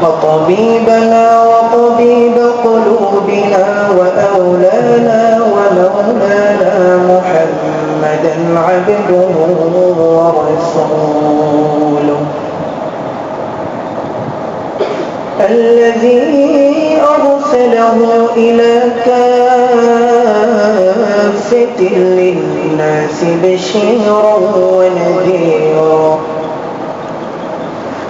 وطبيبنا وطبيب قلوبنا وأولانا ومولانا محمدا عبده ورسوله الذي أرسله إلى كافة للناس بشيرا ونذيرا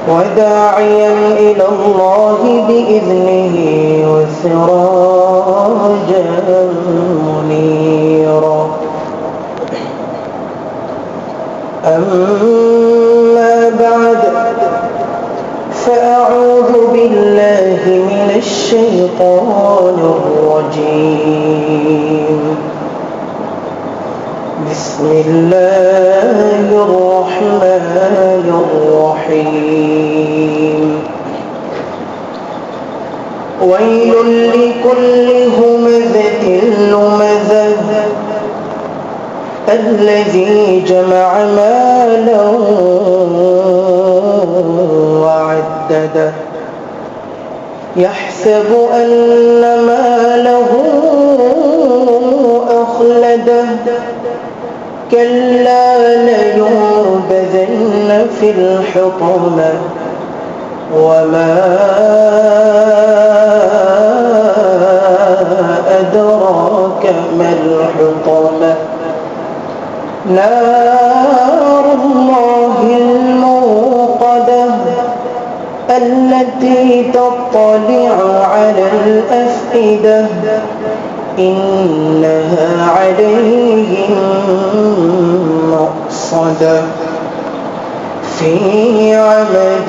وداعيا إلى الله بإذنه وسراجا منيرا أما بعد فأعوذ بالله من الشيطان الرجيم بسم الله الرحمن الرحيم ويل لكل همزة لمزة الذي جمع مالا وعدده يحسب أن ماله أخلده كلا لينبذن في الحطمة وما أدراك ما الحطمة نار الله الموقدة التي تطلع على الأفئدة إنها عليهم مؤصدة في عمد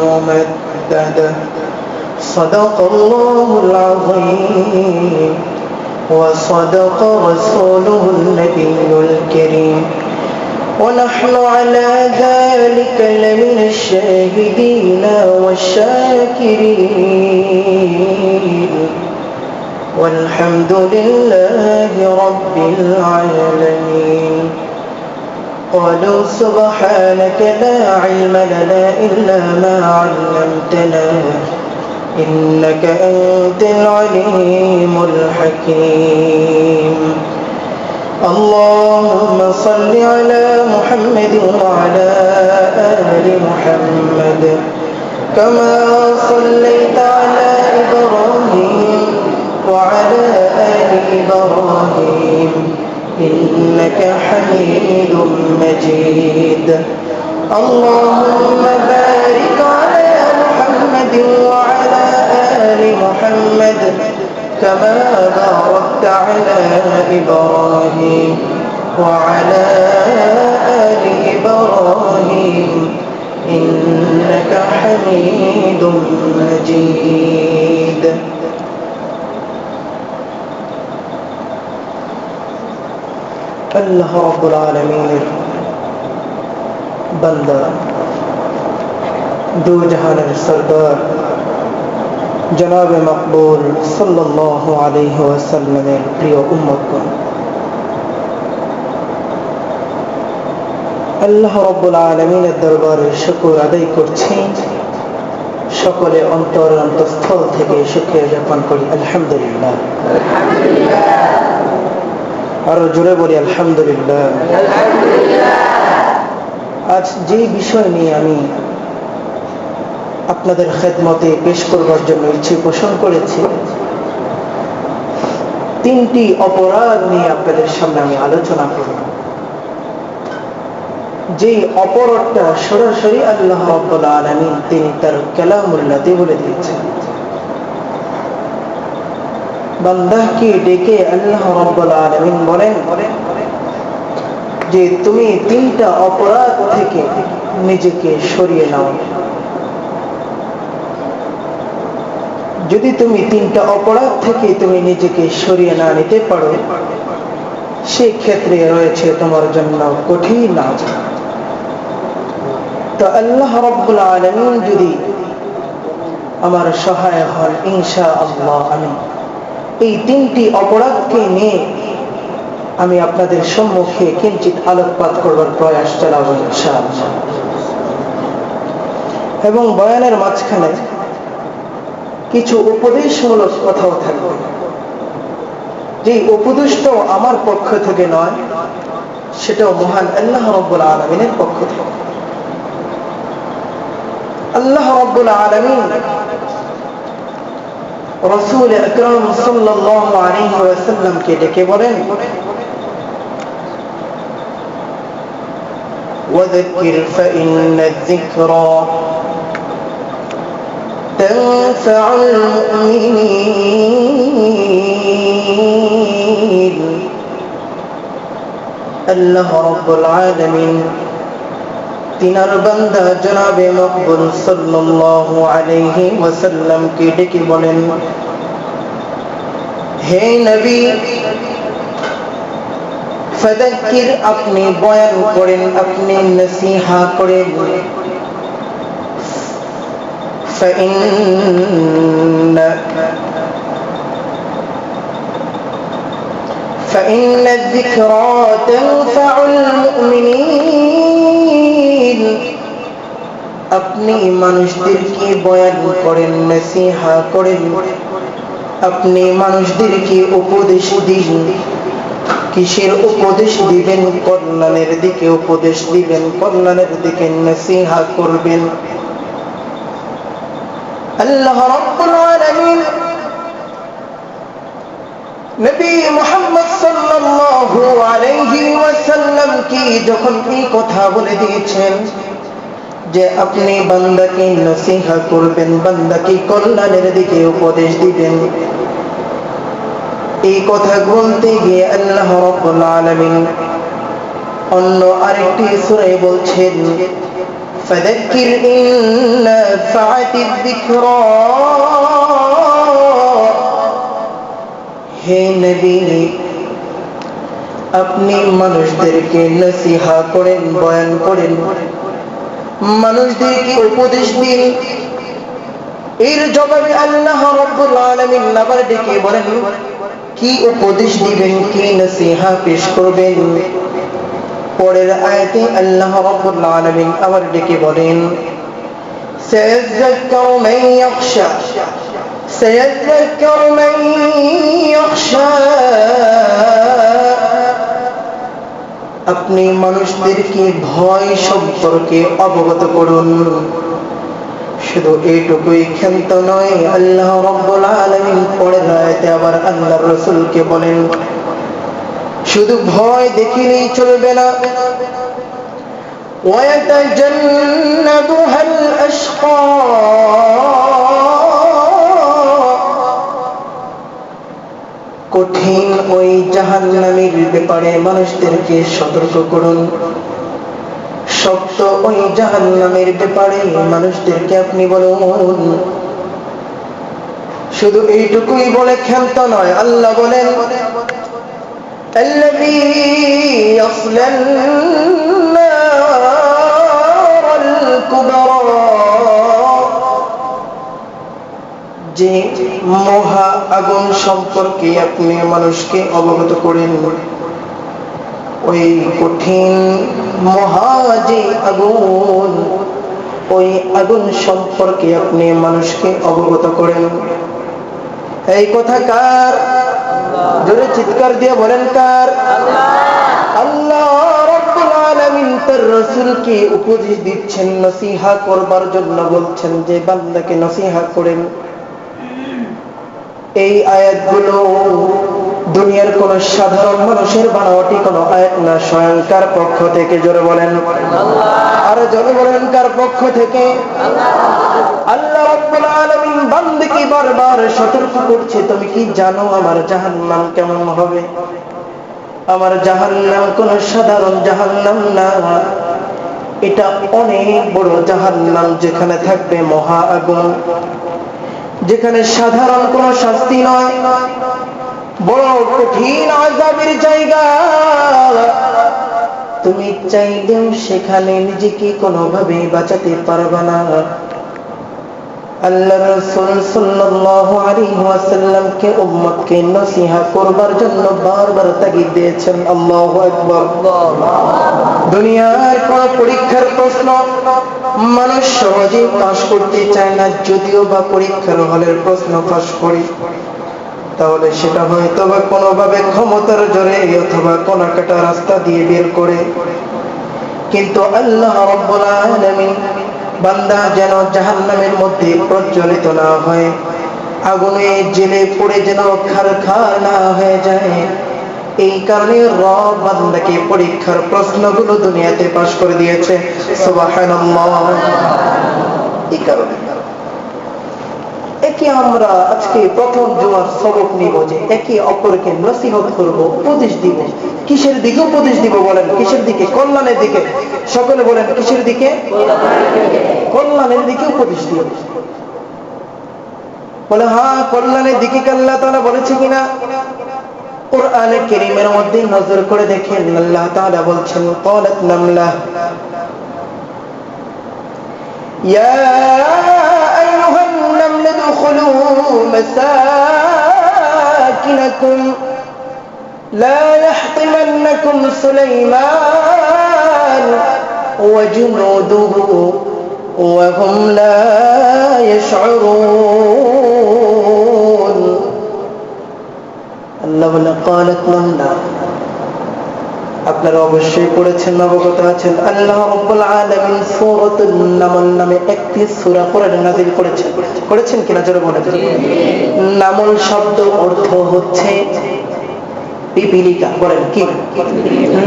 ممددة صدق الله العظيم وصدق رسوله النبي الكريم ونحن على ذلك لمن الشاهدين والشاكرين والحمد لله رب العالمين قالوا سبحانك لا علم لنا إلا ما علمتنا إنك أنت العليم الحكيم اللهم صل على محمد وعلى آل محمد كما صليت على إبراهيم وعلى آل إبراهيم إنك حميد مجيد اللهم بارك على محمد وعلى آل محمد كما باركت على إبراهيم وعلى آل إبراهيم إنك حميد مجيد আল্লাহ রাব্বুল আলামিনের বান্দা দু জাহানের সরদার জনাবে মকবুল সাল্লাল্লাহু আলাইহি ওয়াসাল্লামের প্রিয় উম্মতগণ, আল্লাহ রাব্বুল আলামিনের দরবারে শুকর আদায় করছি। সকলে অন্তঃস্থল থেকে শুকরিয়া জ্ঞাপন করি আলহামদুলিল্লাহ। আরো জোরে বলি আলহামদুলিল্লাহ। আজ যে বিষয় নিয়ে আমি আপনাদের খেদমতে পেশ করবার জন্য ইচ্ছে পোষণ করেছি, তিনটি অপরাধ নিয়ে আপনাদের সামনে আমি আলোচনা করব। যে অপরাধটা সরাসরি আল্লাহ রাব্বুল আলামিন তিনি তার কালামুল্লাহতে বলে দিয়েছেন। বান্দাকে ডেকে আল্লাহ রাব্বুল আলামিন বলেন যে তুমি তিনটা অপরাধ থেকে নিজেকে সরিয়ে নাও। যদি তুমি তিনটা অপরাধ থেকে তুমি নিজেকে সরিয়ে না নিতে পারো, সেই ক্ষেত্রে রয়েছে তোমার জন্য কঠিন আযাব। তো আল্লাহ রাব্বুল আলামিন যদি আমার সহায় হন, ইনশাআল্লাহ আমি এই তিনটি অপরাধকে নিয়ে আমি আপনাদের সম্মুখে কিঞ্চিত আলোকপাত করবার প্রয়াস চালাবো ইনশাআল্লাহ। এবং বয়ানের মাঝখানে কিছু উপদেশমূলক কথাও থাকবে, যে উপদেশটা আমার পক্ষ থেকে নয়, সেটাও মহান আল্লাহ রাব্বুল আলামিনের পক্ষ থেকে। আল্লাহ রাব্বুল আলামিন রাসূল আকরাম সাল্লাল্লাহু আলাইহি ওয়াসাল্লামকে ডেকে বলেন, ওয়াযাক্কির ফাইন্না যিকরা তানফাউল মুমিনিন। আল্লাহ রাব্বুল আলামিন তিনার বান্দা জনাবে মকবুল সাল্লাল্লাহু আলাইহি ওয়াসাল্লামকে ডেকে বলেন, হে নবী, ফাযাক্কির, আপনি বয়ান করেন, আপনি নসিহত করেন, فإن الذكرى تنفع المؤمنين। আপনি মানুষদেরকে বয়ান করেন, নসিহত করেন, আপনি মানুষদেরকে উপদেশ দিন। কিসের উপদেশ দিবেন? কল্যাণের দিকে উপদেশ দিবেন, কল্যাণের দিকে নসিহত করবেন। আল্লাহ রাব্বুল আলামিন নবী মুহাম্মদ সাল্লাল্লাহু আলাইহি ওয়াসাল্লাম কি যখন এই কথা বলে দিয়েছেন যে আপনি বান্দাকে নসিহত করবেন, বান্দাকে কল্যাণের দিকে উপদেশ দিবেন, এই কথা বলতে গিয়ে আল্লাহ রাব্বুল আলামিন অন্য আরেকটি সূরায় বলছেন, ফাযাক্কির ইন নাফাআতিয যিকরা। হে নবী, আপনি মানুষদেরকে নসিহত করেন, বয়ান করেন, মানুষদেরকে উপদেশ দিন। এর জবাবে আল্লাহ রাব্বুল আলামিন আবার ডেকে বলেন, কি উপদেশ দিবেন, কি নসিহত পেশ করবেন? পরের আয়াতে আল্লাহ রাব্বুল আলামিন আবার ডেকে বলেন, সায়াযাক্কারু মান ইয়াখশা, সায়াযাক্কারু মান ইয়াখশা। আপনি মানুষদেরকে ভয় সম্পর্কে অবগত করুন। শুধু এইটুকুই ক্ষান্ত নয়, আল্লাহ রাব্বুল আলামিন পরের আয়াতে আবার আল্লাহর রাসূলকে বলেন, শুধু ভয় দেখিলেই চলবে না, ওয়ায়াতাজান্নাবুহাল আশকা। কঠিন ওই জাহান্নামের ব্যাপারে মানুষদেরকে সতর্ক করুন, শক্ত ওই জাহান্নামের ব্যাপারে মানুষদেরকে আপনি বলুন। শুধু এইটুকুই বলে ক্ষান্ত নয়, আল্লাহ বলেন, الذي يصلى النار الكبرى। যে মহা আগুন সম্পর্কে আপনি মানুষকে অবগত করেন, ওই কঠিন মহা যে আগুন, ওই আগুন সম্পর্কে আপনি মানুষকে অবগত করেন। এই কথা কার? জোরে চিৎকার দিয়ে বলেন কার? আল্লাহ রাব্বুল আলামিন তার রাসূলকে উপদেশ দিচ্ছেন, নসিহত করবার জন্য বলছেন যে বান্দাকে নসিহত করেন। এই আয়াতগুলো দুনিয়ার কোন সাধারণ মানুষের বানাওয়াটি কোন আয়াত না, স্বয়ং কার পক্ষ থেকে? জোরে বলেন আল্লাহ। আর জোরে বলেন কার পক্ষ থেকে? আল্লাহ রাব্বুল আলামিন বান্দাকে বারবার সতর্ক করছে, তুমি কি জানো আমার জাহান্নাম কেমন হবে? আমার জাহান্নাম কোন সাধারণ জাহান্নাম না, এটা অনেক বড় জাহান্নাম, যেখানে থাকবে মহা আগুন, যেখানে সাধারণ কোন শাস্তি নয়, বড় কঠিন আযাবের জায়গা। তুমি চাইলেও সেখানে নিজেকে কোনোভাবে বাঁচাতে পারবে না। আল্লাহ রাসূল সাল্লাল্লাহু আলাইহি ওয়াসাল্লামকে উম্মতকে নসিহত করবার জন্য বারবার তাগিদ দিয়েছেন। আল্লাহু আকবার। দুনিয়ার কোন পরীক্ষার প্রশ্ন মানুষ সহজেই পাস করতে চায় না, যদিও বা পরীক্ষার হলের প্রশ্ন পাস করি, তাহলে সেটা হয়তো বা কোনোভাবে ক্ষমতার জোরে অথবা কোনো একটা রাস্তা দিয়ে বের করে। কিন্তু আল্লাহ রাব্বুল আলামিন বান্দা যেন জাহান্নামের মধ্যে প্রজ্বলিত না হয়, আগুনে জেলে পড়ে যেন খারখার না হয়ে যায়, এই কারণে রব বান্দাকে পরীক্ষার প্রশ্নগুলো দুনিয়াতে পাস করে দিয়েছে। সুবহানাল্লাহ। এই কারণে একে আমরা আজকে প্রথম জুমার সবক নিব যে একে অপরকে নসিহত করব, উপদেশ দিব। কিসের দিকে উপদেশ দিব বলেন? কিসের দিকে? কল্যাণের দিকে। সকলে বলেন কিসের দিকে? কল্যাণের দিকে উপদেশ দিব। বলে হ্যাঁ, কল্যাণের দিকে আল্লাহ তাআলা বলেছে কিনা? কোরআনে কারীমের মধ্যে নজর করে দেখেন, আল্লাহ তাআলা বলছেন ক্বালাত নামলা ইয়া আইয়ুহান নামল দুখুলু মাসাকিনাকুম লা ইয়াহতিমান্নাকুম সুলাইমান ওয়া জুনুদুহু ওয়া হুম লা ইয়াশউরুন। আল্লাহ বলে ক্বালাত নামলা। আপনারা অবশ্যই পড়েছেন, অবগত আছেন, আল্লাহ রাব্বুল আলামিন সূরাতুন নামল নামে একটি সূরা কোরআনে নাযিল করেছেন। করেছেন কিনা জোরে বলেন। নামল শব্দ অর্থ হচ্ছে পিপীলিকা। বলেন কি?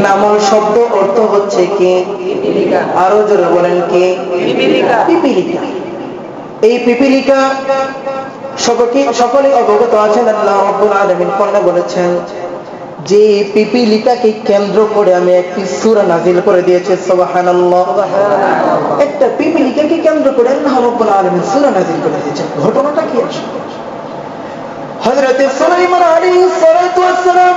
নামল শব্দ অর্থ হচ্ছে কি? পিপীলিকা। আরো জোরে বলেন কি? পিপীলিকা। পিপীলিকা। এই পিপীলিকা সকলে অবগত আছেন। আল্লাহ রাব্বুল আলামিন কোরআনে বলেছেন যে পিপীলিকাকে কেন্দ্র করে আমি একটি সূরা নাযিল করে দিয়েছি। সুবহানাল্লাহ। একটা পিপীলিকাকে কেন্দ্র করে আল্লাহ রাব্বুল আলামিন সূরা নাযিল করে দিয়েছেন। ঘটনাটা কি? আসলে হযরত সুলাইমান আলাইহিস সালাতু ওয়াস সালাম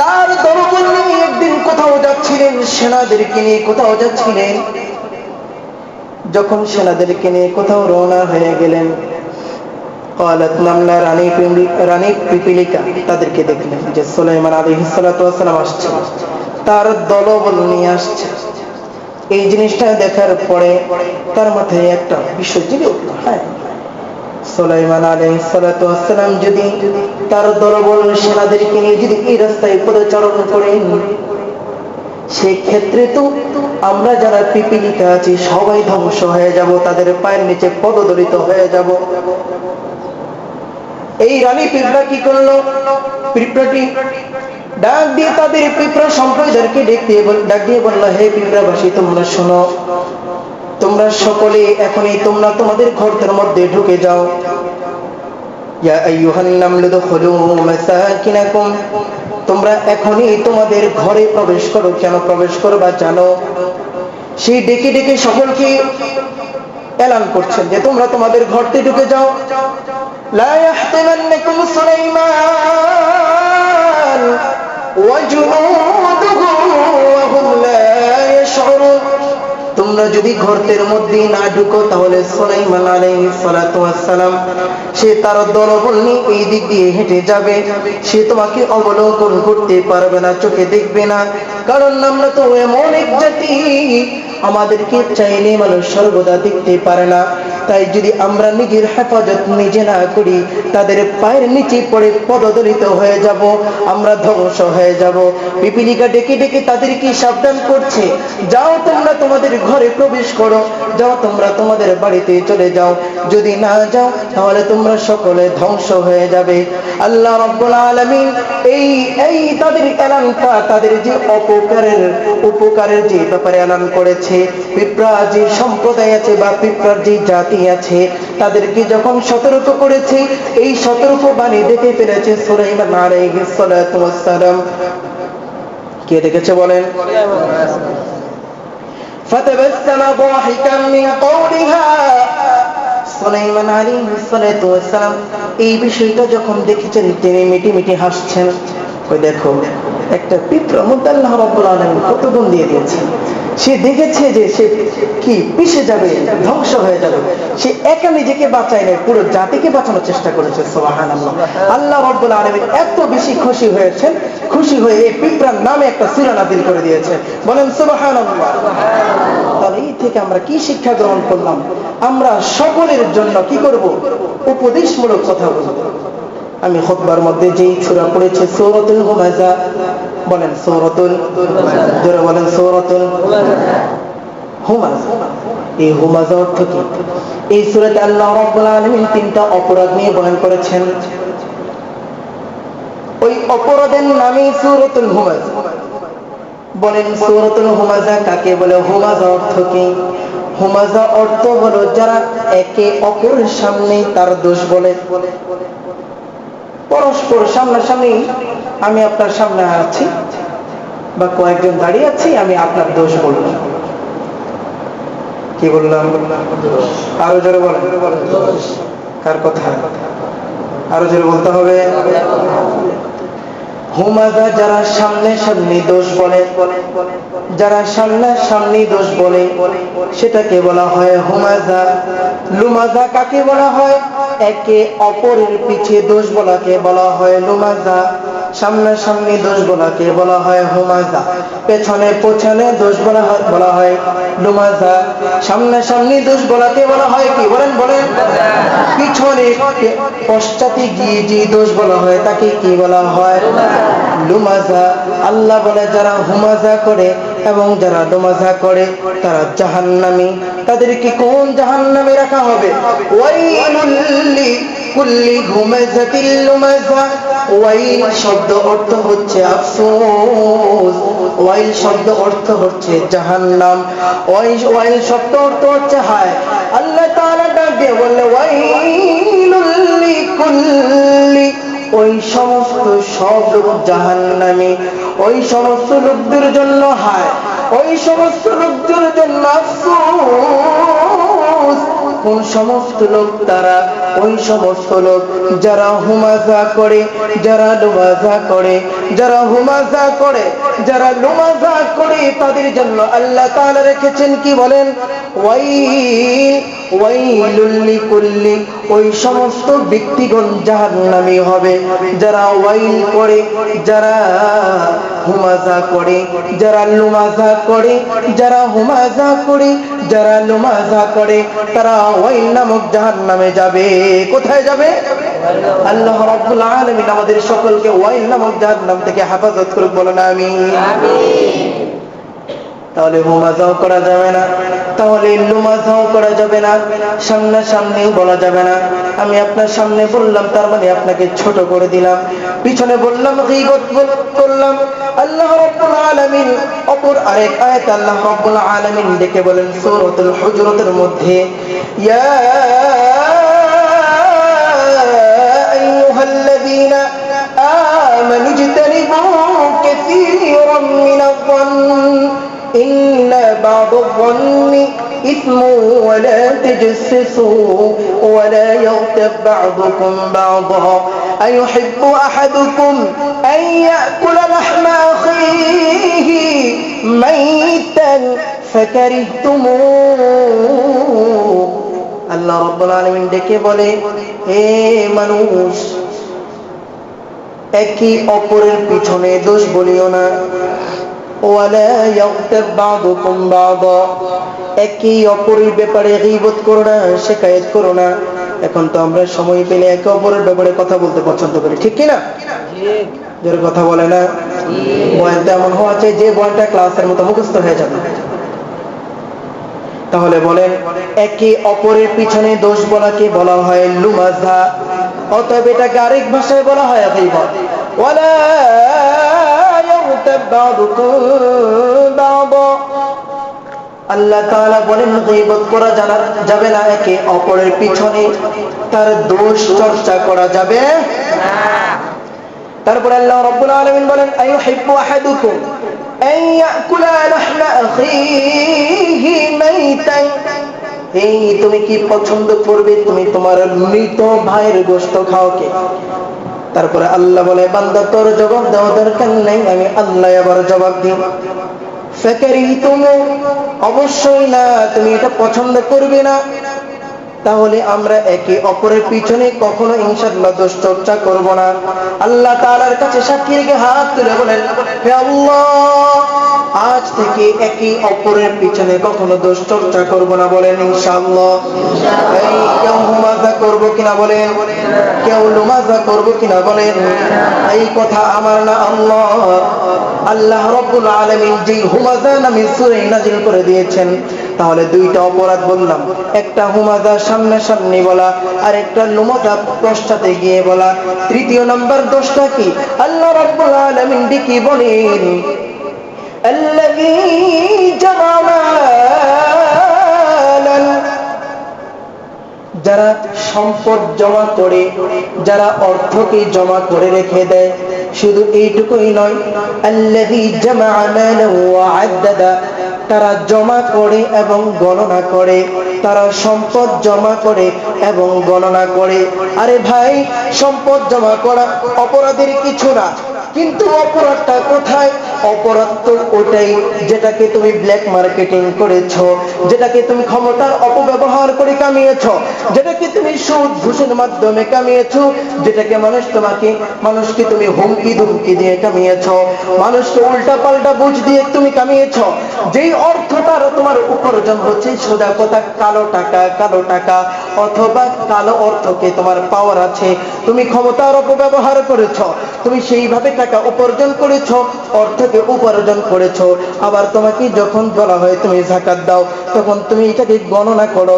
তার দরবার নিয়ে একদিন কোথাও যাচ্ছিলেন, সেনাদেরকে নিয়ে কোথাও যাচ্ছিলেন। যখন সেনাদেরকে নিয়ে কোথাও রওনা হয়ে গেলেন, ক্বালাত নামলা রানী পিপীলিকা তাদেরকে দেখলেন যে সুলাইমান আলাইহিস সালাতু ওয়াস সালাম আসছে, তার দলবল নিয়ে আসছে। এই জিনিসটা দেখার পরে তার মাথায় একটা বিষয় জেগে উঠল, হ্যাঁ, সুলাইমান আলাইহিস সালাতু ওয়াস সালাম যদি তার দলবল সেনাদেরকে নিয়ে যদি এই রাস্তায় পদচারণ করেন, সেই ক্ষেত্রে তো আমরা যারা পিপীলিকা আছি সবাই ধ্বংস হয়ে যাব, তাদের পায়ের নিচে পদদলিত হয়ে যাব। এই রানী পিঁপড়া কি করলো? পিঁপড়াটি ডাক দিয়ে তাদের পিঁপড়া সম্প্রদায়কে ডাক দিয়ে বলল, হে পিঁপড়াবাসী, তোমরা শোনো, তোমরা সকলে এখনই তোমরা তোমাদের ঘরের মধ্যে ঢুকে যাও। ইয়া আইয়ুহান নামলু দুখুলু মাসাকিনাকুম, তোমরা এখনই তোমাদের ঘরে প্রবেশ করো। কেন প্রবেশ করবা জানো? সেই ডেকে ডেকে সকলকে এলান করছেন যে তোমরা তোমাদের ঘরতে ঢুকে যাও। লা ইয়াহতিমান্নাকুম সুলাইমান ওয়া জুনুদুহু ওয়া হুম লা ইয়াশউরুন। তোমরা যদি ঘরের মধ্যে না ঢুকো তাহলে সুলাইমান আলাইহিস সালাতু ওয়াস সালাম সে তার দলবল নিয়ে এই দিক দিয়ে হেঁটে যাবে, সে তোমাকে অবলোকন করতে পারবে না, চোখে দেখবে না। কারণ আমরা তো এমন এক জাতি, আমাদেরকে চাইলে মানুষ সর্বদা দেখতে পারে না। তাই যদি আমরা নিজের হেফাজত নিজে না করি, তাদের পায়ের নিচে পড়ে পদদলিত হয়ে যাব, আমরা ধ্বংস হয়ে যাব। পিপীলিকা ডেকে ডেকে তাদেরকে সাবধান করছে, যাও তোমরা তোমাদের ঘরে প্রবেশ করো, যাও তোমরা তোমাদের বাড়িতে চলে যাও, যদি না যাও তাহলে তোমরা সকলে ধ্বংস হয়ে যাবে। আল্লাহ রাব্বুল আলামিন এই তাদের এলানটা, তাদের যে উপকারের যে ব্যাপারে এলান করেছে, পিঁপড়া যে সম্প্রদায় আছে বা পিঁপড়ার যে জাতি আছে, তাদেরকে যখন সতর্ক করেছে, এই সতর্ক বাণী দেখে ফেলেছে সুলাইমান আলাইহিস সালাতু ওয়াস সালাম। কে দেখেছে বলেন? ফাতাবাসসামা দাহিকাম মিন কওলিহা। সুলাইমান আলাইহিস সালাতু ওয়াস সালাম এই বিষয়টা যখন দেখেছেন, তিনি মিটি মিটি হাসছেন। ওই দেখো, একটা পিঁপড়ার মধ্যে আল্লাহ রাব্বুল আলামিন কত গুণ দিয়ে দিয়েছেন। সে দেখেছে যে সে কি পিষে যাবে, ধ্বংস হয়ে যাবে, সে একা নিজেকে বাঁচায় নাই, পুরো জাতিকে বাঁচানোর চেষ্টা করেছে। সুবহানাল্লাহ। আল্লাহ রাব্বুল আলামিন এত বেশি খুশি হয়েছেন, খুশি হয়ে এই পিঁপড়ার নামে একটা সূরা নাযিল করে দিয়েছে। বলেন সুবহানাল্লাহ। তাহলে এই থেকে আমরা কি শিক্ষা গ্রহণ করলাম? আমরা সকলের জন্য কি করব? উপদেশমূলক কথা বলব। আমি খুতবার মধ্যে যেই সূরা পড়েছি সূরাতুল হুমাযা, বলেন সূরাতুল, জোরে বলেন সূরাতুল হুমাযা। এই হুমাযা অর্থ কি? এই সূরাতে আল্লাহ রাব্বুল আলামিন তিনটা অপরাধ নিয়ে বয়ান করেছেন। ওই অপরাধের নামই সূরাতুল হুমাযা। বলেন সূরাতুল হুমাযা কাকে বলে? হুমাযা অর্থ কি? হুমাযা অর্থ হলো যারা একে অপরের সামনে তার দোষ বলে। পরস্পর সামনাসামনি, আমি আপনার সামনে আছি বা কয়েকজন দাঁড়িয়ে আছি, আমি আপনার দোষ বললাম। কি বললাম? আরো জোরে বলেন। কার কথা? আরো জোরে বলতে হবে। হুমাযা যারা সামনে সামনে দোষ বলে, যারা সামনে সামনে দোষ বলে সেটাকে বলা হয় হুমাযা। লুমাযা কাকে বলা হয়? একে অপরের পিছে দোষ বলাকে বলা হয় লুমাযা। সামনে সামনে দোষ বলাকে বলা হয় হুমাযা। পেছনে পেছনে দোষ বলা হয় লুমাযা। সামনে সামনে দোষ বলাকে বলা হয় কি? বলেন বলেন। পিছনে পশ্চাতে গিয়ে যে দোষ বলা হয় তাকে কি বলা হয়? লুমাযা। আল্লাহ বলে যারা হুমাযা করে এবং যারা লুমাযা করে তারা জাহান্নামী। তাদেরকে কোন জাহান্নামে রাখা হবে? ওয়াইলুল লিকুল্লি হুমাযাতিল লুমাযা। ওয়াইল শব্দ অর্থ হচ্ছে আফসোস, ওয়াইল শব্দ অর্থ হচ্ছে জাহান্নাম, ওয়াইল শব্দ অর্থ হচ্ছে হায়। আল্লাহ তাআলা ডাক দিয়ে বললে ওয়াইলুল লিকুল্লি, ওই সমস্ত সব লোক জাহান্নামী, ওই সমস্ত লোকদের জন্য হায়, ওই সমস্ত লোকদের জন্য আফসোস। কোন সমস্ত লোক? তারা ওই সমস্ত লোক যারা হুমাযা করে, যারা লুমাযা করে, যারা হুমাযা করে, যারা লুমাযা করে, তাদের জন্য আল্লাহ তাআলা রেখেছেন কি? বলেন ওয়াইল, ওয়াইলুল লিকুল্লি, ওই সমস্ত ব্যক্তিগণ জাহান্নামী হবে যারা ওয়াইল করে, যারা হুমাযা করে, যারা লুমাযা করে, যারা হুমাযা করে, যারা লুমাযা করে, তারা ওয়াইল নামক জাহান্নামে যাবে। কোথায় যাবে? আল্লাহ রাব্বুল আলামিন আমাদের সকলকে ওয়াইল নামক জাহান্নাম থেকে হেফাজত করুক, বলেন আমিন। তাহলে হুমাযাও করা যাবে না, তাহলে লুমাযাও করা যাবে না, সামনাসামনিও বলা যাবে না। আমি আপনার সামনে বললাম তার মানে আপনাকে ছোট করে দিলাম, পিছনে বললাম গীবত করলাম। আল্লাহ রাব্বুল আলামিন অপর আরেক আয়াত আল্লাহ রাব্বুল আলামিন ডেকে বলেন সূরাতুল হুজুরাতের মধ্যে, ইয়া আইয়ুহাল্লাযীনা আমানু ইজতানিবু কাসীরাম মিনায-যন্ন ইন্না বা'দায-যন্নি ইসমুন ওয়া লা তাজাসসু ওয়া লা ইয়াগতাব বা'দুকুম বা'দা আইয়ুহিব্বু আহাদুকুম আন ইয়াকুলা লাহমা আখিহি মাইতান ফাকারিহতুমুহু। আল্লাহ রাব্বুল আলামিন ডেকে বলে, হে মানুষ, একে অপরের পিছনে দোষ বলিও না। ওয়ালা ইয়াগতাব বা'দুকুম বা'দা, একে অপরের ব্যাপারে গীবত করো না, শিকায়ত করো না। এখন তো আমরা সময় পেলে একে অপরের ব্যাপারে কথা বলতে পছন্দ করি, ঠিক কি না? যার কথা বলে না, বয়ানটা এমন হওয়া চাই যে বয়ানটা ক্লাসের মতো মুখস্থ হয়ে যাবে। তাহলে বলেন একে অপরের পিছনে দোষ বলাকে বলা হয় লুমাযা, অতএব এটাকে আরেক ভাষায় বলা হয় গীবত। ওয়ালা ইয়াগতাব বা'দুকুম বা'দা, আল্লাহ তাআলা বলেন গীবত করা যাবে না, একে অপরের পিছনে তার দোষ চর্চা করা যাবে না। তারপর আল্লাহ রাব্বুল আলামিন বলেন আইয়ুহিব্বু আহাদুকুম আন ইয়াকুলা লাহমা আখিহি মাইতান, এই তুমি কি পছন্দ করবে তুমি তোমার মৃত ভাইয়ের গোশত খাও কে? তারপরে আল্লাহ বলে বান্দা তোর জবাব দেওয়া দরকার নেই, আমি আল্লাহ আবার জবাব দিই। ফাকারিতুমু, অবশ্যই না, তুমি এটা পছন্দ করবে না। তাহলে আমরা একে অপরের পিছনে কখনো ইনশাআল্লাহ দোষ চর্চা করব না। আল্লাহ তাআলার কাছে সাক্ষী রেখে হাত তুলে বলেন, হে আল্লাহ, আজ থেকে একে অপরের পিছনে কখনো দোষ চর্চা করব না। বলেন ইনশাআল্লাহ। এই কেউ হুমাজা করব কিনা বলেন, কেউ লুমাজা করব কিনা বলেন। এই কথা আমার না, আল্লাহ আল্লাহ রাব্বুল আলামিন যে হুমাজা নামে সূরা নাযিল করে দিয়েছেন। তাহলে দুইটা অপরাধ বললাম, একটা হুমাজা সামনাসামনি বলা, আর একটা লুমাজা পশ্চাতে গিয়ে বলা। তৃতীয় নাম্বার দোষটা কি? আল্লাহ রাব্বুল আলামিন কি বলেন, আল্লাযী জামা মালান, যারা সম্পদ জমা করে, যারা অর্থকে জমা করে রেখে দেয়। শুধু এইটুকুই নয়, আল্লাযী জামা মালান ওয়া আদ্দাদা, তারা জমা করে এবং গণনা করে, তারা সম্পদ জমা করে এবং গণনা করে। আরে ভাই, সম্পদ জমা করা অপরাধের কিছু না, কিন্তু অপরাধটা কোথায়? অপরাধ তো ওটাই যেটাকে তুমি ব্ল্যাক মার্কেটিং করেছো, যেটাকে তুমি ক্ষমতার অপব্যবহার করে কামিয়েছো, যেটাকে তুমি সুদ ঘুষের মাধ্যমে কামিয়েছো, যেটাকে মানুষকে তুমি হুমকি ধুমকি দিয়ে কামিয়েছো, মানুষকে উল্টা পাল্টা বুঝ দিয়ে তুমি কামিয়েছো। যেই অর্থটার তোমার উপার্জন হচ্ছে, সোজা কথা কালো টাকা অথবা কালো অর্থকে তোমার পাওয়ার আছে, তুমি ক্ষমতার অপব্যবহার করেছো, তুমি সেইভাবে টাকা উপার্জন করেছো, অর্থকে উপার্জন করেছো। আবার তোমাকে যখন বলা হয় তুমি যাকাত দাও, তখন তুমি এটাকে গণনা করো।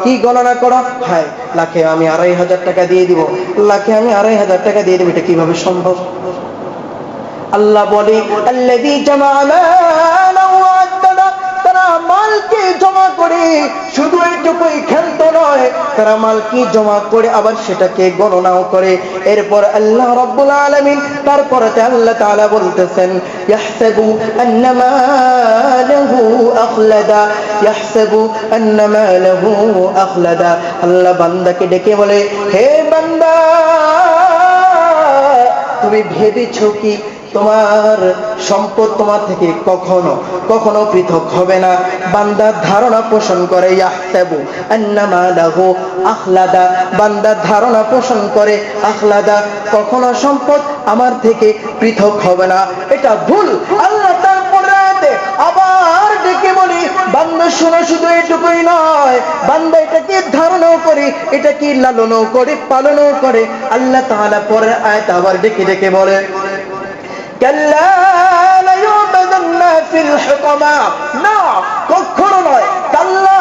কি গণনা করো? হ্যাঁ, লাখে আমি 2,500 টাকা দিয়ে দিব, লাখে আমি 2,500 টাকা দিয়ে দিব। এটা কিভাবে সম্ভব? আল্লাহ বলে, আল্লাযী জামা মালান ওয়া আদ্দাদা, তারা মালকে জমা করে, শুধু এইটুকুই ক্ষান্ত নয়, তারা মালকে জমা করে আবার সেটাকে গণনাও করে। এরপর আল্লাহ রাব্বুল আলামিন তারপরে আল্লাহ তাআলা বলতেছেন, ইয়াহসাবু আন্না মালাহু আখলাদা, ইয়াহসাবু আন্না মালাহু আখলাদা। আল্লাহ বান্দাকে ডেকে বলে, হে বান্দা, তুমি ভেবেছো কি তোমার সম্পদ তোমার থেকে কখনো পৃথক হবে না? বান্দা ধারণা পোষণ করে, ইয়াহসাবু আন্না মালাহু আখলাদা, বান্দা ধারণা পোষণ করে আখলাদা, কখনো সম্পদ আমার থেকে পৃথক হবে না। এটা ভুল। আল্লাহ তারপরে আবার ডেকে বলি, বান্দা শোনো, শুধু এটুকুই নয়, বান্দা এটাকে ধারণাও করে, এটাকে লালনও করে, পালনও করে। আল্লাহ তাআলা পরের আয়াত আবার ডেকে বলে, কাল্লা লায়ুবাদান্না ফিল হুতামা, না কখনো নয়, কাল্লা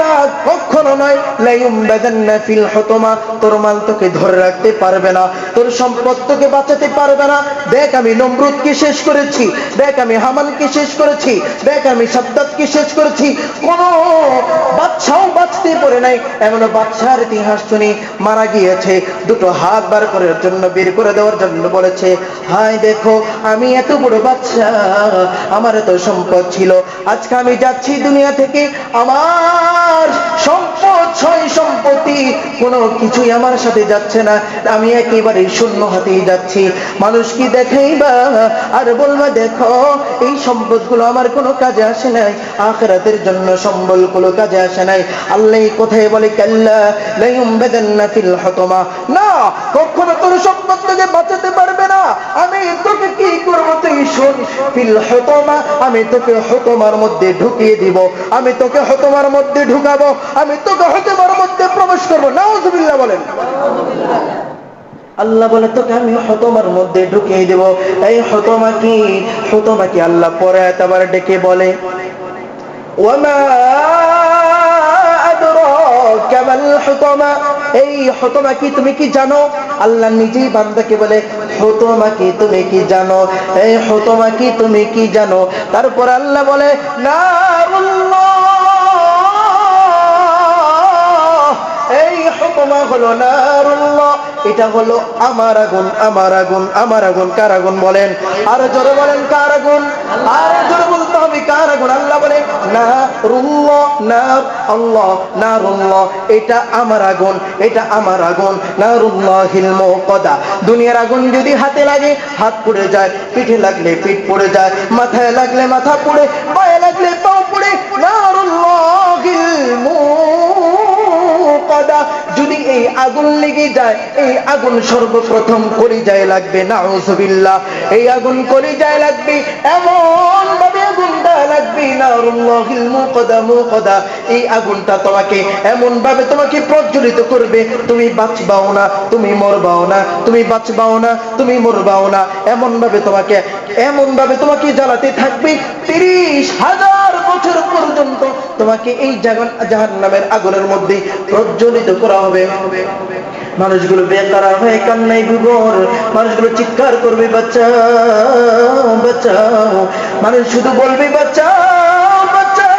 না কখনো নয়, লায়ুবাদান্না ফিল হুতামা, তোর মাল তোকে ধরে রাখতে পারবে না, তোর সম্পদ তোকে বাঁচাতে পারবে না। দেখ আমি নমরুদকে শেষ করেছি, দেখ আমি হামানকে শেষ করেছি, দেখ আমি সাদ্দাতকে শেষ করেছি, কোন বাদশাও বাঁচতে পারে নাই। এমন বাদশার ইতিহাস শুনি, মারা গিয়েছে, দুটো হাত বের করে দেওয়ার জন্য বলেছে, হায় দেখো আমি এত বড় বাদশা, আমার এত সম্পদ ছিল, আজকে আমি যাচ্ছি দুনিয়া থেকে, আমার সম্পদ ছয় সম্পত্তি কোনো কিছুই আমার সাথে যাচ্ছে না, আমি একেবারে শূন্য হাতেই যাচ্ছি। মানুষ কি দেখাইবা আর বলবা, দেখো এই সম্পদগুলো আমার কোনো কাজে আসে নাই, আখিরাতের জন্য সম্বলগুলো কাজে আসে নাই। আল্লাহ কোথায় বলে, কাল্লা লায়ুবাদান্না ফিল হুতামা, না কখনো তোর সম্পদ তোকে বাঁচাতে পারবে না। আমি তোকে কি করবো তুই শোন, ফিল হুতামা, আমি তোকে হুতামার মধ্যে ঢুকিয়ে দিব, আমি তোকে হুতামার মধ্যে ঢুকাবো, আমি তোকে হুতামার মধ্যে প্রবেশ করবো। নাউযুবিল্লাহ বলেন। আল্লাহ বলে, তোকে আমি হুতামার মধ্যে ঢুকিয়ে দেব। এই হুতামা কি আল্লাহ পরে আবার ডেকে বলে, ওয়ামা আদরাকা মাল হুতামা, এই হুতামা কি তুমি কি জানো? আল্লাহ নিজেই বান্দাকে বলে, হুতামা কি তুমি কি জানো? এই হুতামা কি তুমি কি জানো? তারপর আল্লাহ বলে, নারুল্লাহ, এই হুতামা হলো নারুল্লাহ, এটা হলো আমার আগুন। কার আগুন বলেন? আর জোরে বলেন, কার আগুন? আর জোরে বলতে হবে কার আগুন? আল্লাহ বলে নারুল্লাহ, নার আল্লাহ, নারুল্লাহ, এটা আমার আগুন, এটা আমার আগুন, নারুল্লাহিল মুকাদা। দুনিয়ার আগুন যদি হাতে লাগে হাত পুড়ে যায়, পিঠে লাগলে পিঠ পুড়ে যায়, মাথায় লাগলে মাথা পুড়ে, পায়ে লাগলে পাও পুড়ে। নারুল্লাহিল মুকাদা, যদি এই আগুন লেগে যায়, এই আগুন সর্বপ্রথম কলিজায় লাগবে। নাউযুবিল্লাহ, এই আগুন কলিজায় লাগবে, এমন ভাবে আগুনটা লাগবে। নারুল্লাহিল মুকাদা, মুকাদা, এই আগুনটা তোমাকে এমন ভাবে তোমাকে প্রজ্বলিত করবে, তুমি বাঁচবাও না, তুমি মরবাও না, তুমি বাঁচবাও না, তুমি মরবাও না, এমন ভাবে তোমাকে জ্বালাতে থাকবে। 30,000 বছর পর্যন্ত তোমাকে এই জাহান্নামের আগুনের মধ্যে প্রজ্বলিত করা হবে। মানুষগুলো বেকারার হয়ে কান্নায় বিভোর, মানুষগুলো চিৎকার করবে বাঁচাও বাঁচাও, মানুষ শুধু বলবে বাঁচাও বাঁচাও।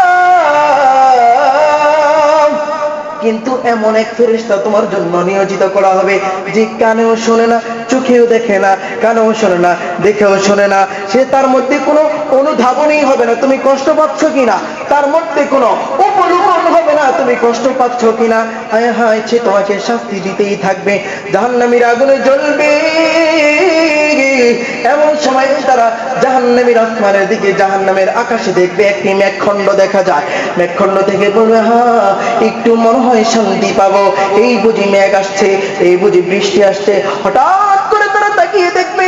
কিন্তু এমন এক ফেরেশতা তোমার জন্য নিয়োজিত করা হবে যে কানেও শোনে না, চোখেও দেখে না, কানেও শোনে না, দেখেও শোনে না। সে তার মধ্যে কোনো অনুধাবনই হবে না তুমি কষ্ট পাচ্ছ কিনা, তার মধ্যে কোনো উপলুপন হবে না তুমি কষ্ট পাচ্ছ কিনা। হায় হায়, সে তোমাকে শাস্তি দিতেই থাকবে, জাহান্নামীর আগুনে জ্বলবে। এমন সময় তারা জাহান্নামীর আসমানের দিকে, জাহান্নামের আকাশে দেখবে একটি মেঘখণ্ড দেখা যায়। মেঘখণ্ড থেকে বলবে হ্যাঁ, একটু মনে হয় শান্তি পাবো, এই বুঝি মেঘ আসছে, এই বুঝি বৃষ্টি আসছে। হঠাৎ করে তারা তাকিয়ে দেখবে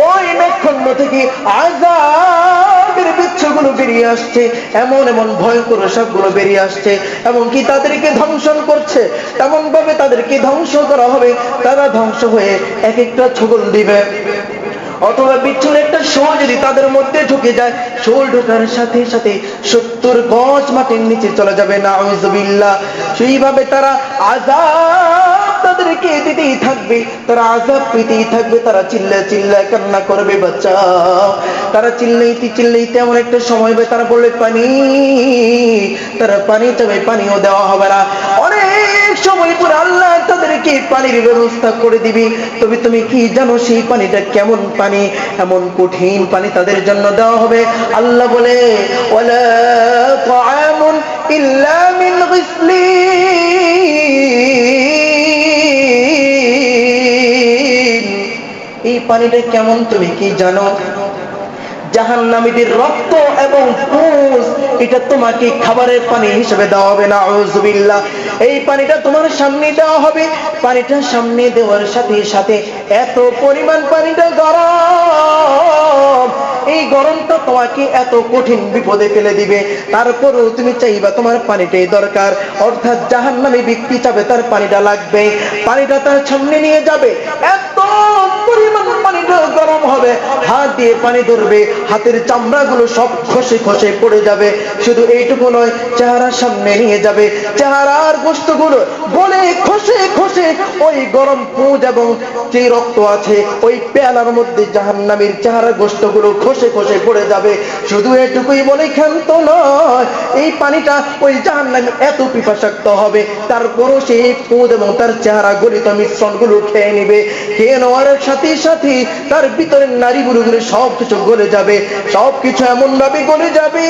ওই মেঘখণ্ড থেকে আযাবের বিচ্ছুগুলো বেরিয়ে আসছে, এমন এমন ভয়ঙ্কর সবগুলো বেরিয়ে আসছে, এবং কি তাদেরকে ধ্বংসন করছে। তেমন ভাবে তাদেরকে ধ্বংস করা হবে, তারা ধ্বংস হয়ে এক একটা ছগল দিবে, অথবা বিচ্ছুর একটা শোল যদি তাদের মধ্যে ঢুকে যায়, শোল ঢোকার সাথে সাথে 70 গজ মাটির নিচে চলে যাবে। নাউযুবিল্লাহ। সেইভাবে তারা আযাব তাদেরকে দিতেই থাকবে, তারা আযাব পেতেই থাকবে, তারা চিল্লা চিল্লা কান্না করবে বাঁচাও। তারা চিল্লাইতে চিল্লাইতে এমন একটা সময় হবে তারা বলবে পানি, তারা পানি চাবে, পানিও দেওয়া হবে না। অনেক সময় পরে আল্লাহ তাদেরকে পানির ব্যবস্থা করে দিবি। তবে তুমি কি জানো সেই পানিটা কেমন পানি? এমন কঠিন পানি তাদের জন্য দেওয়া হবে। আল্লাহ বলে ওয়ালা তাআমুন ইল্লা মিন গিসলিন। এই পানিটা কেমন তুমি কি জানো? জাহান্নামীদের রক্ত এবং পুঁজ, এটা তোমাকে খাবারের পানি হিসেবে দেওয়া হবে। নাউযুবিল্লাহ। এই পানিটা তোমার সামনে দেওয়া হবে, পানিটা সামনে দেওয়ার সাথে সাথে এত পরিমাণ পানিটা গরম, এই গরমটা তোমাকে এত কঠিন বিপদে ফেলে দিবে। তারপরেও তুমি চাইবা তোমার পানিটাই দরকার, অর্থাৎ জাহান্নামী ব্যক্তি চাবে তার পানিটা লাগবে, পানিটা তার সামনে নিয়ে যাবে, এত পরিমাণ পানিটা গরম হবে, হাত দিয়ে পানি ধরবে, হাতের চামড়াগুলো সব খসে খসে পড়ে যাবে। শুধু এইটুকু নয়, চেহারার সামনে নিয়ে যাবে, চেহারার গোশতগুলো বলে খসে খসে ওই গরম পুঁজ এবং যে রক্ত আছে ওই পেয়ালার মধ্যে জাহান্নামীর চেহারার গোশতগুলো খসে খসে পড়ে যাবে। শুধু এটুকুই বলে ক্ষান্ত নয়, এই পানিটা ওই জাহান্নামী এত পিপাসাক্ত হবে, তারপরও সেই পুঁজ এবং তার চেহারা গলিত মিশ্রণগুলো খেয়ে নিবে। খেয়ে নেওয়ার সাথে সাথে তার ভিতরের নারীগুলো সব কিছু গলে যাবে, সব কিছু এমন ভাবে গলে যাবে।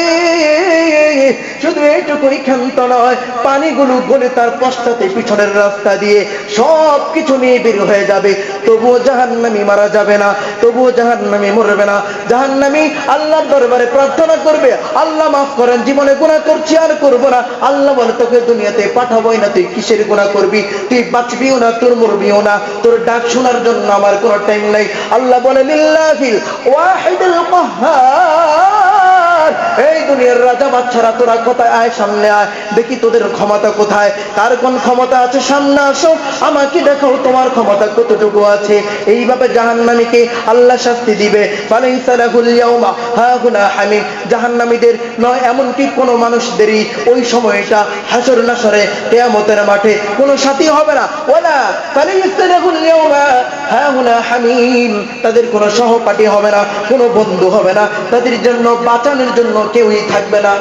শুধু এইটুকুই ক্ষান্ত নয়, পানিগুলো গলে তার পশ্চাতে পিছনের রাস্তা দিয়ে সব কিছু নিয়ে বের হয়ে যাবে। তবুও জাহান্নামী মারা যাবে না, তবুও জাহান্নামী মরবে না। জাহান্নামী আল্লাহর দরবারে প্রার্থনা করবে, আল্লাহ মাফ করেন, জীবনে গুনাহ করছি আর করবো না। আল্লাহ বলে তোকে দুনিয়াতে পাঠাবোই না, তুই কিসের গুনাহ করবি? তুই বাঁচবিও না, তোর মরবিও না, তোর ডাক শোনার জন্য আমার কোনো টাইম নাই। আল্লাহ বলে লিল্লাহিল ওয়াহিদুল কাহ্হার, এই দুনিয়ার রাজা বাদশারা তোরা কোথায়? আয় সামনে আয়, দেখি তোদের ক্ষমতা কোথায়, কার কোন ক্ষমতা আছে, সামনে আসো, আমাকে দেখাও তোমার ক্ষমতা কতটুকু আছে। এইভাবে জাহান্নামীকে আল্লাহ শাস্তি দিবে। ফালাইসা লাহুল ইয়াউমা হাহুনা হামিম, জাহান্নামীদের নয় এমনকি কোনো মানুষদেরই ওই সময়টা হাসর নাসরে কিয়ামতের মাঠে কোনো সাথী হবে না। ওয়ালা ফালাইসা লাহুল ইয়াউমা হাহুনা হামিম, তাদের কোনো সহপাঠী হবে না, কোনো বন্ধু হবে না, তাদের জন্য বাঁচানোর জন্য কেউই থাকবে না।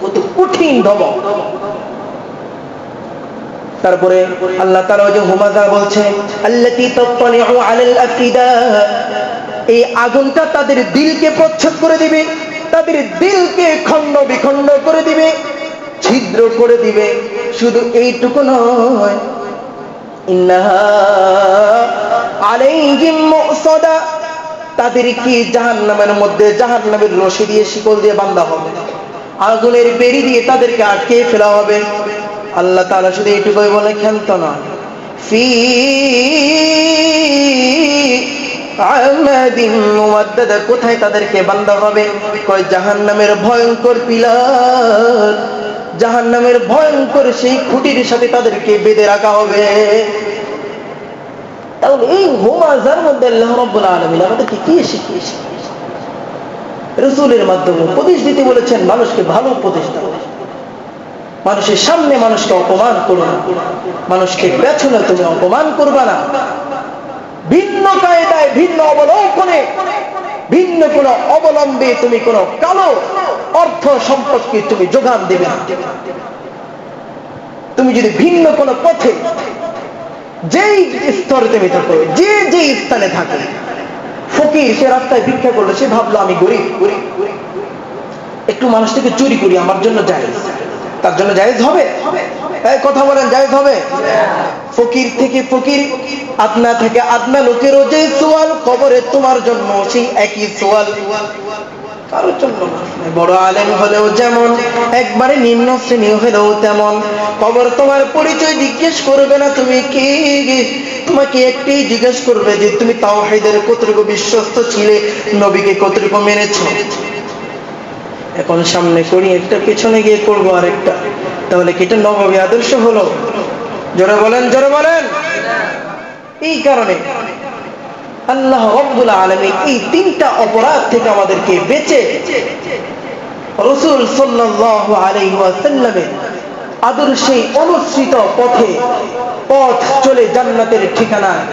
কত কঠিন ধমক। তারপরে আল্লাহ তাআলা যে হুমাযা বলছে আল্লাতী তাত্তালিউ আলাল আফিদা, এই আগুনটা তাদের দিলকে প্রচ্ছদ করে দিবে। তাদের দিলকে খণ্ড বিখণ্ড করে দিবে, ছিদ্র করে দিবে। শুধু এইটুকু নয়, ইন্নাহা আলাইহিম মুসাদা, তাদেরকে জাহান্নামের মধ্যে জাহান্নামের রশি দিয়ে শিকল দিয়ে বাঁধা হবে, আগুনের বেড়ি দিয়ে তাদেরকে আটকে ফেলা হবে। আল্লাহ তাআলা শুধু এইটুকুই বলে, ক্ষান্ত নয়, ফি আমাদিন মুমাদ্দাদা, কোথায় তাদেরকে বাঁধা হবে? কয় জাহান্নামের ভয়ঙ্কর পিলার, জাহান্নামের ভয়ঙ্কর সেই খুঁটির সাথে তাদেরকে বেঁধে রাখা হবে। তাহলে এই হুমাজার মধ্যে আল্লাহ রাব্বুল আলামিন আমাদেরকে কি শিখিয়েছে? রাসূলের মাধ্যমে উপদেশ দিতে বলেছেন, মানুষকে ভালো উপদেশ দাও, মানুষের সামনে মানুষকে অপমান করো না, মানুষকে পেছনে তুমি অপমান করবা না, ভিন্ন কায়দায় ভিন্ন অবলম্বনে ভিন্ন কোন অবলম্বে তুমি কোন কালো অর্থ সম্পদকে তুমি যোগান দেবে না। তুমি যদি ভিন্ন কোন পথে যেই স্তরে তুমি থাকো, যে যে স্থানে থাকে, ফকির সে রাস্তায় ভিক্ষা করলো, সে ভাবলো আমি গরিব, একটু মানুষ থেকে চুরি করি, আমার জন্য জায়েজ, তার জন্য জায়েজ হবে? কথা বলেন, জায়েজ হবে? ফকির থেকে ফকির, আদনা থেকে আদনা লোকেরও যে সোয়াল, কবরে তোমার জন্য সেই একই সোয়াল, কারোর জন্য বড় আলেম হলেও যেমন, একবারে নিম্ন শ্রেণী হলেও তেমন। কবর তোমার পরিচয় জিজ্ঞেস করবে না তুমি কি, তোমাকে একটি জিজ্ঞেস করবে যে তুমি তাওহীদের কতটুকু বিশ্বস্ত ছিলে, নবীকে কতটুকু মেনেছো। এখন সামনে করি একটা, পেছনে গিয়ে করবো আরেকটা, তাহলে কি এটা নববী আদর্শ হলো? জোরে বলেন, জোরে বলেন। এই কারণে আল্লাহ রাব্বুল আলামিন এই তিনটা অপরাধ থেকে আমাদেরকে বেঁচে রাসূল সাল্লাল্লাহু আলাইহি ওয়াসাল্লামের আদর্শে অনুসৃত পথ চলে জান্নাতের ঠিকানায়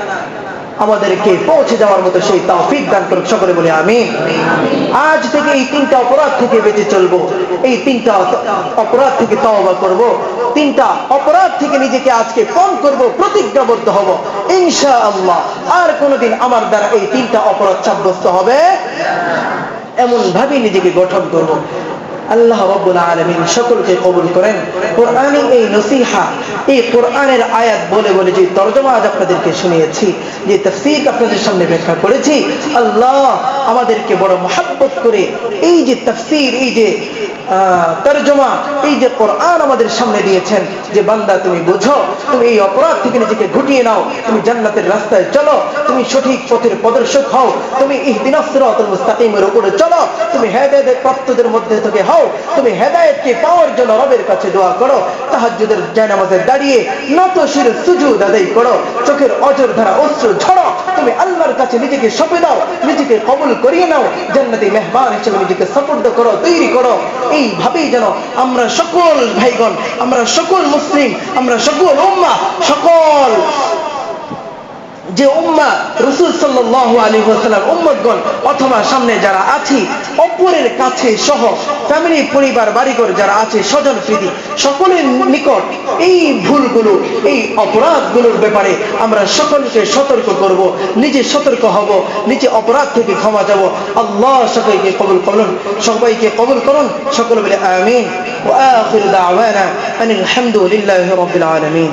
আমাদেরকে পৌঁছে যাওয়ার মতো সেই তৌফিক দান করুন, সকলে বলি আমিন। আজ থেকে এই তিনটা অপরাধ থেকে বেঁচে চলবো, এই তিনটা অপরাধ থেকে তওবা করব, তিনটা অপরাধ থেকে নিজেকে আজকে কম করব, প্রতিজ্ঞাবদ্ধ হব ইনশাআল্লাহ। আর কোনোদিন আমার দ্বারা এই তিনটা অপরাধ সাব্যস্ত হবে এমন ভাবে নিজেকে গঠন করব। আল্লাহ রাব্বুল আলামিন সকলকে কবুল করেন। কোরআনী এই নসিহা, এই কোরআনের আয়াত বলে বলে যে তরজমা আজ আপনাদেরকে শুনিয়েছি, যে তাফসীর আপনাদের সামনে ব্যাখ্যা করেছি, আল্লাহ আমাদেরকে বড় মহব্বত করে এই যে তাফসীর, এই যে তরজমা, এই যে কোরআন আমাদের সামনে দিয়েছেন, যে বান্দা তুমি বুঝো, তুমি এই অপরাধ থেকে নিজেকে গুটিয়ে নাও, তুমি জান্নাতের রাস্তায় চলো, তুমি সঠিক পথের প্রদর্শক হও, তুমি ইহদিনাস সিরাতাল মুস্তাকিমের উপরে চলো, তুমি হেদায়েতের প্রাপ্তদের মধ্যে থেকে হও, তুমি হেদায়েতকে পাওয়ার জন্য রবের কাছে দোয়া করো, তাহাজ্জুদের জায়নামাজে দাঁড়িয়ে নত শিরে সুজুদ আদায় করো, চোখের অজর ধারা অশ্রু ঝরো, তুমি আল্লাহর কাছে নিজেকে সঁপে দাও, নিজেকে কবুল করিয়ে নাও, জান্নাতি মেহমান হিসেবে নিজেকে সুপুর্দ করো, তৈরি করো। এইভাবেই যেন আমরা সকল ভাইগণ, আমরা সকল মুসলিম, আমরা সকল উম্মাহ, সকল যে উম্মাহ রাসূল সাল্লাল্লাহু আলাইহি ওয়াসাল্লাম উম্মতগণ অথবা সামনে যারা আছি, অপরের কাছে সহ ফ্যামিলি, পরিবার, বাড়িঘর যারা আছে, স্বজন প্রীতি, সকলের নিকট এই ভুলগুলো, এই অপরাধগুলোর ব্যাপারে আমরা সকলকে সতর্ক করব, নিজে সতর্ক হব, নিজে অপরাধ থেকে ক্ষমা যাব। আল্লাহ সকলকে কবুল করুন, সবাইকে কবুল করুন, সকলে বলে আমিন। ওয়া আখিরু দাওয়ানা আনিল হামদুলিল্লাহি রাব্বিল আলামিন।